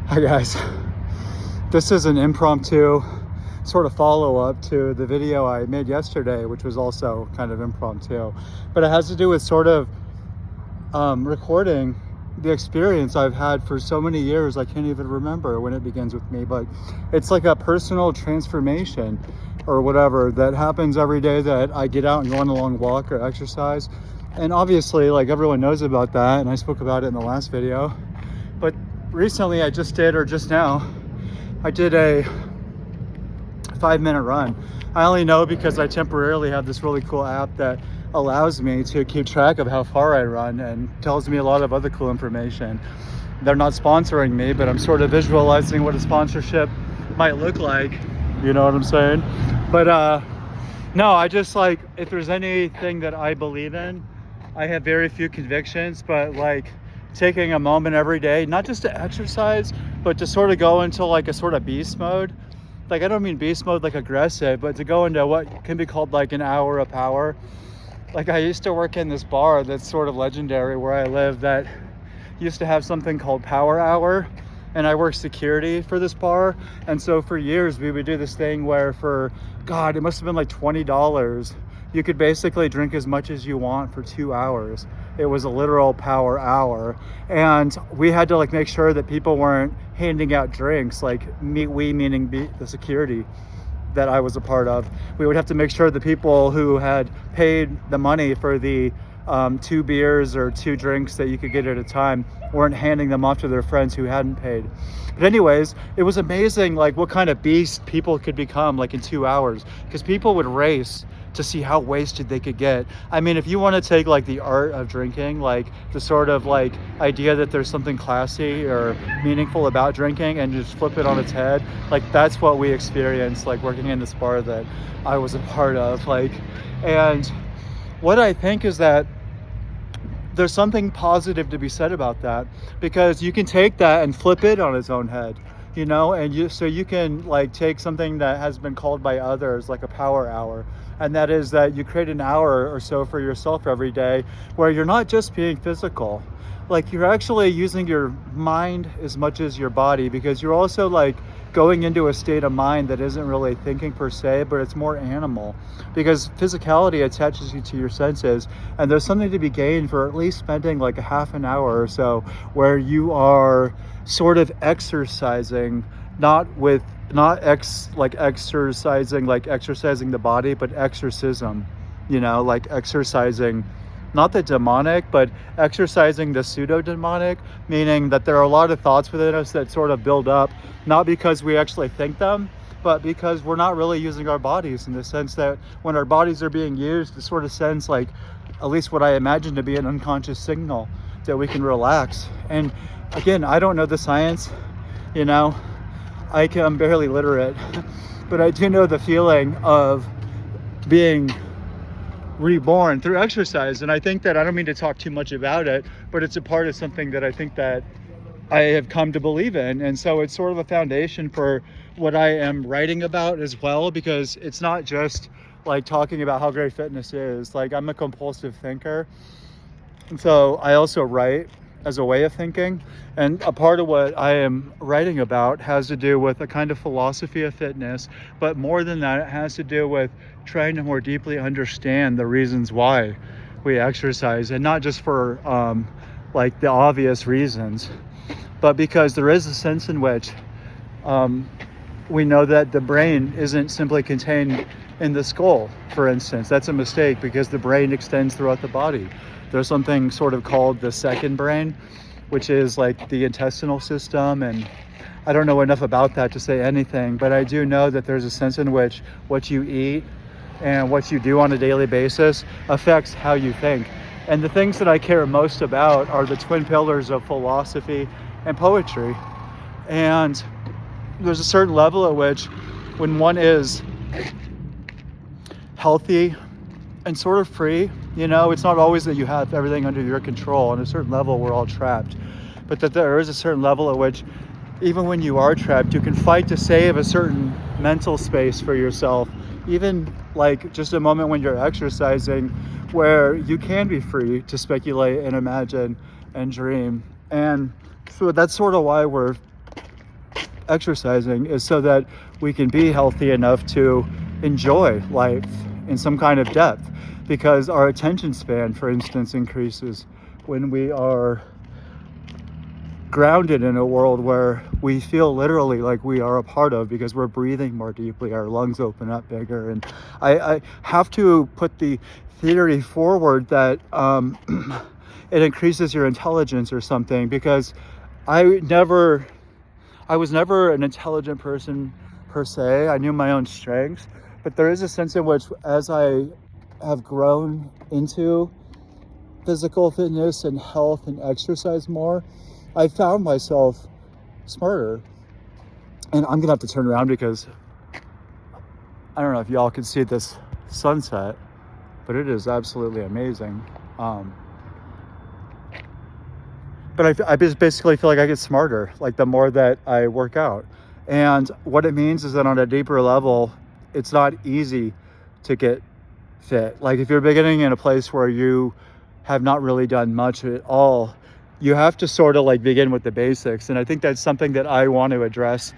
Hi guys, this is an impromptu sort of follow-up to the video I made yesterday, which was also kind of impromptu, but it has to do with sort of recording the experience I've had for so many years I can't even remember when it begins with me, but it's like a personal transformation or whatever that happens every day that I get out and go on a long walk or exercise. And obviously, like, everyone knows about that, and I spoke about it in the last video. But recently I just did a 5-minute run. I only know because I temporarily have this really cool app that allows me to keep track of how far I run and tells me a lot of other cool information. They're not sponsoring me, but I'm sort of visualizing what a sponsorship might look like. You know what I'm saying? But no, I just, like, if there's anything that I believe in, I have very few convictions, but like taking a moment every day, not just to exercise, but to sort of go into like a sort of beast mode. Like, I don't mean beast mode like aggressive, but to go into what can be called like an hour of power. Like, I used to work in this bar that's sort of legendary where I live that used to have something called Power Hour, and I worked security for this bar. And so for years we would do this thing where for, God, it must have been like $20. You could basically drink as much as you want for 2 hours. It was a literal power hour. And we had to like make sure that people weren't handing out drinks, like we meaning the security that I was a part of. We would have to make sure the people who had paid the money for the 2 beers or 2 drinks that you could get at a time weren't handing them off to their friends who hadn't paid. But anyways, it was amazing like what kind of beast people could become like in 2 hours, because people would race to see how wasted they could get. I mean, if you want to take like the art of drinking, like the sort of like idea that there's something classy or meaningful about drinking, and just flip it on its head, like that's what we experienced like working in this bar that I was a part of. Like, and what I think is that there's something positive to be said about that, because you can take that and flip it on its own head, you know, and you can like take something that has been called by others like a power hour, and that is that you create an hour or so for yourself every day where you're not just being physical, like you're actually using your mind as much as your body, because you're also like going into a state of mind that isn't really thinking per se, but it's more animal, because physicality attaches you to your senses, and there's something to be gained for at least spending like a half an hour or so where you are sort of exercising, not exercising like exercising the body, but exorcism, you know, like exercising not the demonic, but exercising the pseudo-demonic, meaning that there are a lot of thoughts within us that sort of build up, not because we actually think them, but because we're not really using our bodies, in the sense that when our bodies are being used, it sort of sends like, at least what I imagine to be an unconscious signal that we can relax. And again, I don't know the science, you know, I'm barely literate, but I do know the feeling of being reborn through exercise. And I think that, I don't mean to talk too much about it, but it's a part of something that I think that I have come to believe in. And so it's sort of a foundation for what I am writing about as well, because it's not just like talking about how great fitness is. Like, I'm a compulsive thinker, and so I also write as a way of thinking. And a part of what I am writing about has to do with a kind of philosophy of fitness, but more than that, it has to do with trying to more deeply understand the reasons why we exercise, and not just for like the obvious reasons, but because there is a sense in which we know that the brain isn't simply contained in the skull, for instance. That's a mistake, because the brain extends throughout the body. There's something sort of called the second brain, which is like the intestinal system, and I don't know enough about that to say anything, but I do know that there's a sense in which what you eat and what you do on a daily basis affects how you think. And the things that I care most about are the twin pillars of philosophy and poetry. And there's a certain level at which, when one is healthy and sort of free, you know, it's not always that you have everything under your control. On a certain level, we're all trapped, but that there is a certain level at which, even when you are trapped, you can fight to save a certain mental space for yourself, even like just a moment when you're exercising, where you can be free to speculate and imagine and dream. And so that's sort of why we're exercising is so that we can be healthy enough to enjoy life in some kind of depth, because our attention span, for instance, increases when we are grounded in a world where we feel literally like we are a part of, because we're breathing more deeply, our lungs open up bigger. And I have to put the theory forward that it increases your intelligence or something, because I was never an intelligent person per se. I knew my own strengths, but there is a sense in which, as I have grown into physical fitness and health and exercise more, I found myself smarter. And I'm gonna have to turn around because I don't know if y'all can see this sunset, but it is absolutely amazing. But I just basically feel like I get smarter, like the more that I work out. And what it means is that on a deeper level, it's not easy to get fit. Like if you're beginning in a place where you have not really done much at all, you have to sort of like begin with the basics. And I think that's something that I want to address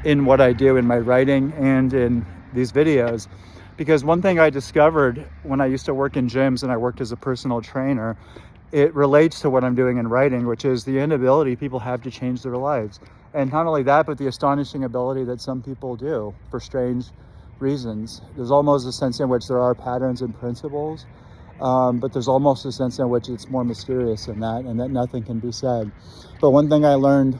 in what I do in my writing and in these videos. Because one thing I discovered when I used to work in gyms and I worked as a personal trainer, it relates to what I'm doing in writing, which is the inability people have to change their lives. And not only that, but the astonishing ability that some people do for strange reasons. There's almost a sense in which there are patterns and principles, but there's almost a sense in which it's more mysterious than that, and that nothing can be said. But one thing I learned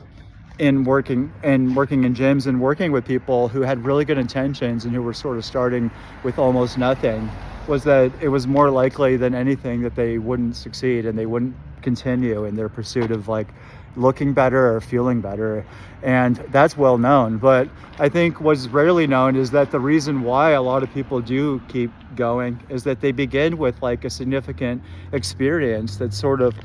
in working in gyms and working with people who had really good intentions and who were sort of starting with almost nothing was that it was more likely than anything that they wouldn't succeed and they wouldn't continue in their pursuit of like looking better or feeling better. And that's well known. But I think what's rarely known is that the reason why a lot of people do keep going is that they begin with like a significant experience that sort of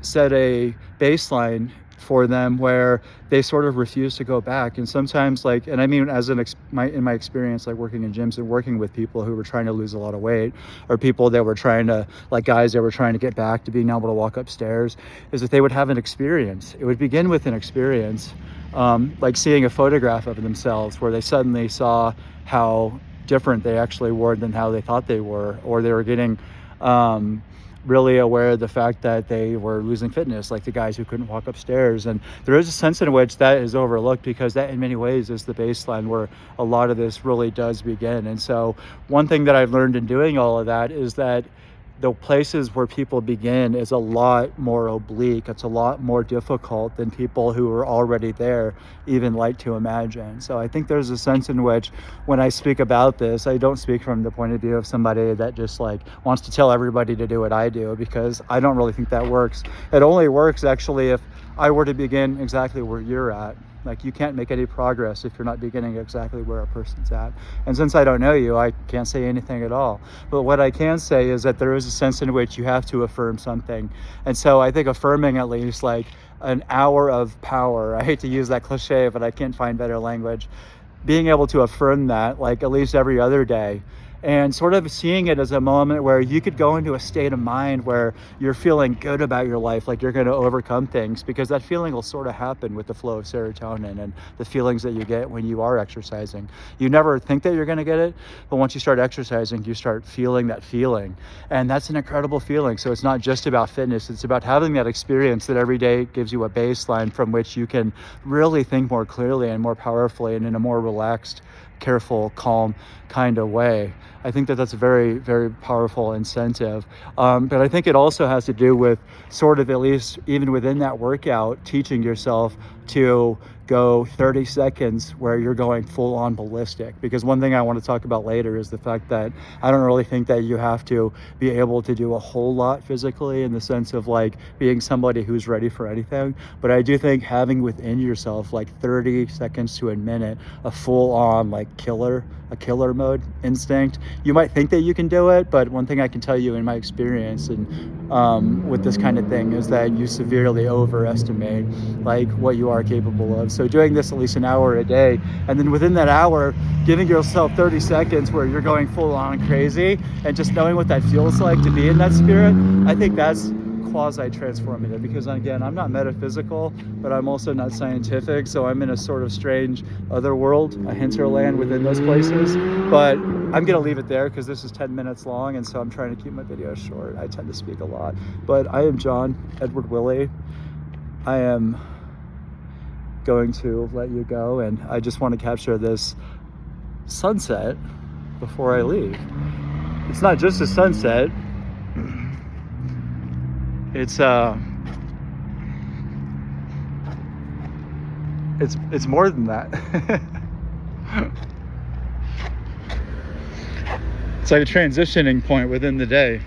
set a baseline for them where they sort of refuse to go back. And sometimes like, and I mean, as in my experience, like working in gyms and working with people who were trying to lose a lot of weight, or people that were trying to, like guys that were trying to get back to being able to walk upstairs, is that they would have an experience. It would begin with an experience, like seeing a photograph of themselves where they suddenly saw how different they actually were than how they thought they were, or they were getting really aware of the fact that they were losing fitness, like the guys who couldn't walk upstairs. And there is a sense in which that is overlooked, because that in many ways is the baseline where a lot of this really does begin. And so one thing that I've learned in doing all of that is that the places where people begin is a lot more oblique. It's a lot more difficult than people who are already there even like to imagine. So I think there's a sense in which when I speak about this, I don't speak from the point of view of somebody that just like wants to tell everybody to do what I do, because I don't really think that works. It only works actually if I were to begin exactly where you're at. Like you can't make any progress if you're not beginning exactly where a person's at. And since I don't know you, I can't say anything at all. But what I can say is that there is a sense in which you have to affirm something. And so I think affirming at least like an hour of power, I hate to use that cliche, but I can't find better language, being able to affirm that like at least every other day, and sort of seeing it as a moment where you could go into a state of mind where you're feeling good about your life, like you're going to overcome things, because that feeling will sort of happen with the flow of serotonin and the feelings that you get when you are exercising. You never think that you're going to get it, but once you start exercising, you start feeling that feeling, and that's an incredible feeling. So it's not just about fitness, it's about having that experience that every day gives you a baseline from which you can really think more clearly and more powerfully and in a more relaxed, careful, calm kind of way. I think that that's a very, very powerful incentive. But I think it also has to do with sort of, at least even within that workout, teaching yourself to go 30 seconds where you're going full on ballistic. Because one thing I want to talk about later is the fact that I don't really think that you have to be able to do a whole lot physically in the sense of like being somebody who's ready for anything. But I do think having within yourself like 30 seconds to a minute, a full on like a killer mode instinct. You might think that you can do it, but one thing I can tell you in my experience and with this kind of thing is that you severely overestimate like what you are capable of. So doing this at least an hour a day, and then within that hour, giving yourself 30 seconds where you're going full on crazy and just knowing what that feels like to be in that spirit, I think that's quasi-transformative, because again, I'm not metaphysical, but I'm also not scientific, so I'm in a sort of strange other world, a hinterland within those places. But I'm gonna leave it there because this is 10 minutes long, and so I'm trying to keep my videos short. I tend to speak a lot. But I am John Edward Willie. I am going to let you go, and I just want to capture this sunset before I leave. It's not just a sunset. It's more than that. It's like a transitioning point within the day.